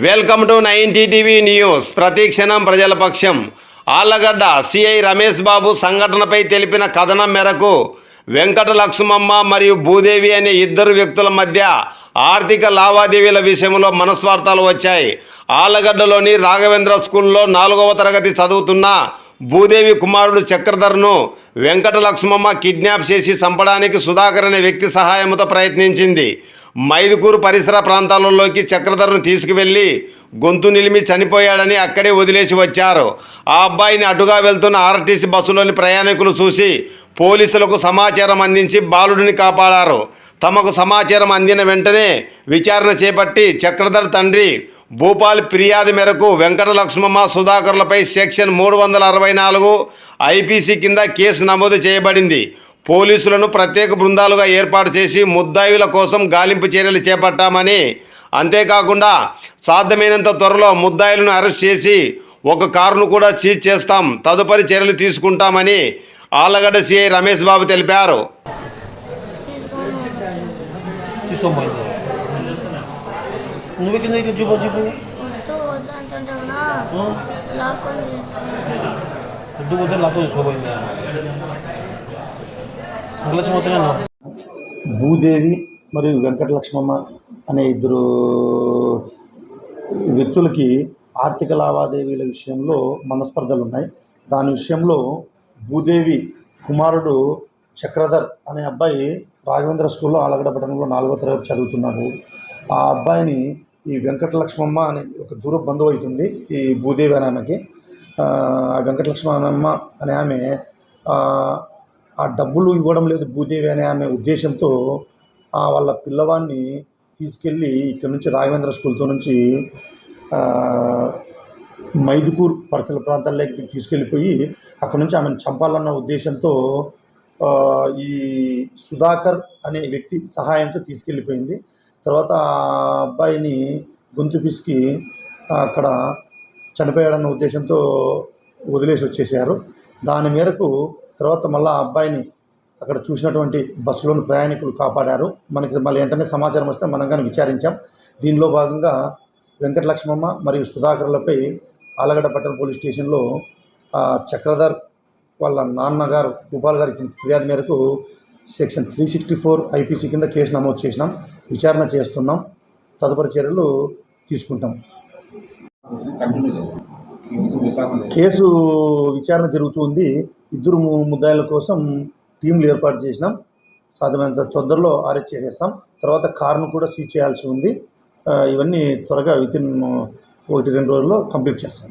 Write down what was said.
Welcome to 90 TV news. ప్రతిక్షణం ప్రజల పక్షం. ఆళ్లగడ్డ సిఐ రమేష్ బాబు సంఘటనపై తెలిపిన కథనం మేరకు వెంకట లక్ష్మమ్మ మరియు భూదేవి అనే ఇద్దరు వ్యక్తుల మధ్య ఆర్థిక లావాదేవీల విషయంలో మనస్వార్థాలు వచ్చాయి. ఆళ్లగడ్డలోని రాఘవేంద్ర స్కూల్లో 4వ తరగతి చదువుతున్న భూదేవి కుమారుడు చక్రధర్ను వెంకట లక్ష్మమ్మ కిడ్నాప్ చేసి చంపడానికి సుధాకర్ అనే వ్యక్తి సహాయంతో ప్రయత్నించింది. మైదుకూరు పరిసర ప్రాంతాలలోకి చక్రధర్ను తీసుకువెళ్లి గొంతు నిలిమి చనిపోయాడని అక్కడే వదిలేసి వచ్చారు. ఆ అబ్బాయిని అటుగా వెళ్తున్న ఆర్టీసీ బస్సులోని ప్రయాణికులు చూసి పోలీసులకు సమాచారం అందించి బాలుడిని కాపాడారు. తమకు సమాచారం అందిన వెంటనే విచారణ చేపట్టి చక్రధర్ తండ్రి భూపాల్ ఫిర్యాదు మేరకు వెంకట లక్ష్మమ్మ సుధాకర్లపై సెక్షన్ 364 ఐపీసీ కింద కేసు నమోదు చేయబడింది. పోలీసులను ప్రత్యేక బృందాలుగా ఏర్పాటు చేసి ముద్దాయిల కోసం గాలింపు చర్యలు చేపట్టామని, అంతేకాకుండా సాధ్యమైనంత త్వరలో ముద్దాయిలను అరెస్ట్ చేసి ఒక కారును కూడా సీజ్ చేస్తాం, తదుపరి చర్యలు తీసుకుంటామని ఆళ్లగడ్డ సిఐ రమేష్ బాబు తెలిపారు. భూదేవి మరియు వెంకట లక్ష్మమ్మ అనే ఇద్దరు వ్యక్తులకి ఆర్థిక లావాదేవీల విషయంలో మనస్పర్ధలు ఉన్నాయి. దాని విషయంలో భూదేవి కుమారుడు చక్రధర్ అనే అబ్బాయి రాఘవేంద్ర స్కూల్లో ఆళ్లగడ్డ పట్టణంలో 4వ తరగతి చదువుతున్నాడు. ఆ అబ్బాయిని ఈ వెంకట లక్ష్మమ్మ అనే ఒక దూర బంధువు అవుతుంది ఈ భూదేవి అనే ఆమెకి. ఆ వెంకట లక్ష్మమ్మ అనే ఆమె ఆ డబ్బులు ఇవ్వడం లేదు భూదేవి అనే ఆమె ఉద్దేశంతో వాళ్ళ పిల్లవాడిని తీసుకెళ్ళి ఇక్కడ నుంచి రాఘవేంద్ర స్కూల్తో నుంచి మైదుకూరు పరిసర ప్రాంతాల్లోకి తీసుకెళ్ళిపోయి అక్కడ నుంచి ఆమెను చంపాలన్న ఉద్దేశంతో ఈ సుధాకర్ అనే వ్యక్తి సహాయంతో తీసుకెళ్ళిపోయింది. తర్వాత ఆ అబ్బాయిని గొంతు పిసికి అక్కడ చనిపోయాడన్న ఉద్దేశంతో వదిలేసి వచ్చేసారు. దాని మేరకు తర్వాత మళ్ళీ ఆ అబ్బాయిని అక్కడ చూసినటువంటి బస్సులోని ప్రయాణికులు కాపాడారు. మనకి మళ్ళీ వెంటనే సమాచారం వస్తే మనం కానీ విచారించాం. దీనిలో భాగంగా వెంకట లక్ష్మమ్మ మరియు సుధాకర్లపై ఆళ్లగడ్డ పట్టణ పోలీస్ స్టేషన్లో చక్రధర్ వాళ్ళ నాన్నగారు భూపాల్ గారు ఇచ్చిన ఫిర్యాదు మేరకు సెక్షన్ 364 ఐపీసీ కింద కేసు నమోదు చేసినాం. విచారణ చేస్తున్నాం, తదుపరి చర్యలు తీసుకుంటాం. కేసు విచారణ జరుగుతుంది. ఇద్దరు ముద్దాయిల కోసం టీంలు ఏర్పాటు చేసినాం. సాధ్యమైనంత తొందరలో అరెస్ట్ చేసేస్తాం. తర్వాత కారును కూడా సీజ్ చేయాల్సి ఉంది. ఇవన్నీ త్వరగా వితిన్ 1-2 రోజుల్లో కంప్లీట్ చేస్తాం.